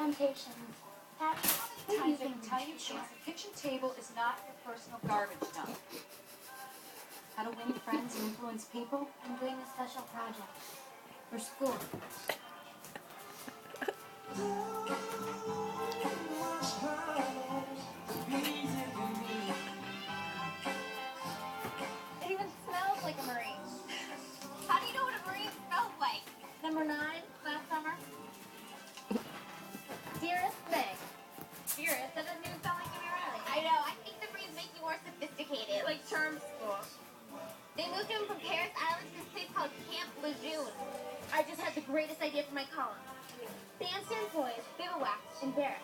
Temptations. Times I can tell you, Chance, the kitchen table is not your personal garbage dump. How to win friends and influence people? I'm doing a special project for school. It even smells like a Marine. How do you know what a Marine smells like? Number 9, last summer. Dearest Meg. Dearest? That doesn't even sound like Jimmy Riley. I know. I think the Marines make you more sophisticated. Like charm school. They moved him from Paris Island to this place called Camp Lejeune. I just had the greatest idea for my column. Bandstand boys, bivouacs, and barracks.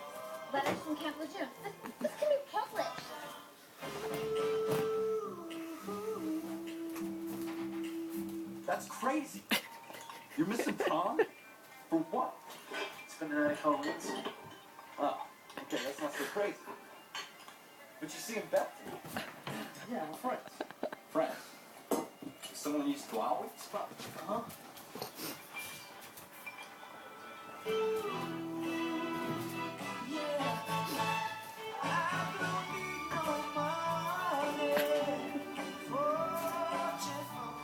Letters from Camp Lejeune. This can be published. That's crazy. You're missing prom? For what? Spend the night at Colleen's? Oh, okay, that's not so crazy. But you see him back to me. Yeah, we're friends. Friends? Someone you used to go out with? Spot. Huh?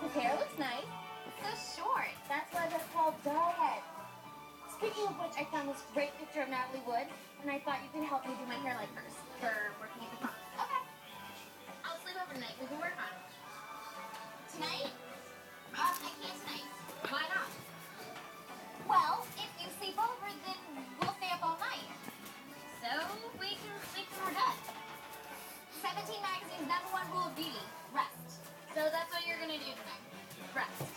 His hair looks nice. It's so short. That's why they're called doll heads. Speaking of which, I found this great picture of Natalie Wood, and I thought you could help me do my hair like hers for working at the prom. Okay. I'll sleep over tonight. We can work on it. Tonight? I can't tonight. Why not? Well, if you sleep over, then we'll stay up all night. So we can sleep when we're done. 17 Magazine's #1 rule of beauty: rest. So that's what you're gonna do tonight. Rest.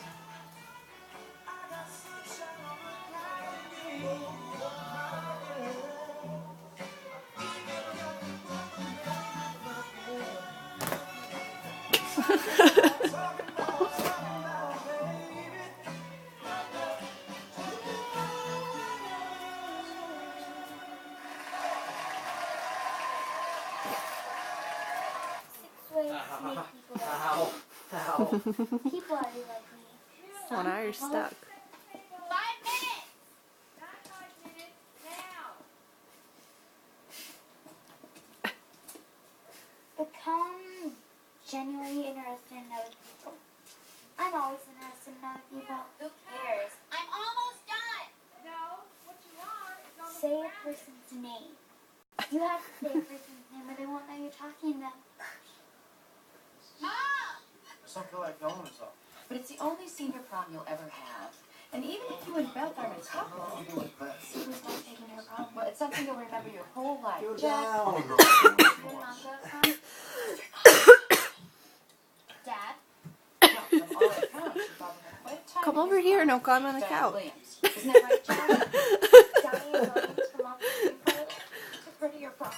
Ways to make people Ow. Ow. people are like me. Oh, now you're stuck. 5 minutes! Not 5 minutes, now! Become genuinely interested in other people. I'm always interested in other people. Who cares? I'm almost done! No, what you want is on the Say a person's name. You have to say a person's name or they won't know you're talking about. Mom! It's not feel like going or something. But it's the only senior prom you'll ever have. And even if you and Beth are in trouble, What do you do with that? Susan's not taking her prom. Well, it's something you'll remember your whole life. Down. Your mom goes home. Dad? No, from all accounts, you probably had quite a time Come in over his here, prom. no, come on the Jack couch. Williams. Isn't that right, Jack? Johnny and Williams from off the street took her to your prom.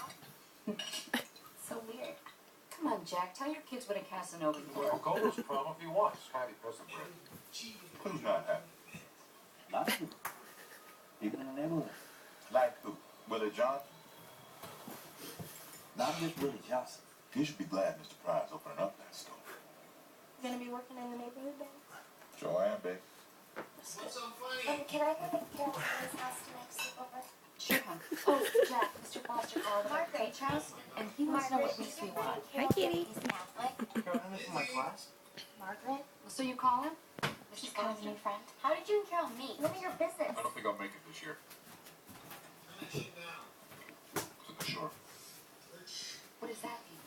So weird. Come on, Jack. Tell your kids what a Casanova you Well, were. go to his prom if he wants. Happy present bread. Who's not happy? Not you. People in the neighborhood. Like who? Willie Johnson? Not just Willie Johnson. You should be glad Mr. Price opening up that store. You're gonna be working in the neighborhood then? Sure am, babe. Can I go to Carolina's house to make sleepover? Sure, hon. Oh, Jack, Mr. Foster called about the beach house, and he wants to know what weeks we want. Hi, Kitty. He's Catholic. Carolina from my class? Margaret? So you call him? Mr. Carl's new friend? How did you and Carol meet? None of your business. I don't think I'll make it this year. Sure. What does that mean?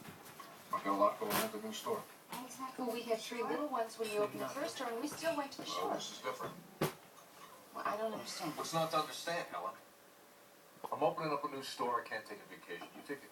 I got a lot going on at the new store. Well, we had 3 little ones when you opened the first store, and we still went to the Well, shore. this is different. Well, I don't understand. What's not to understand, Helen? I'm opening up a new store. I can't take a vacation. You take a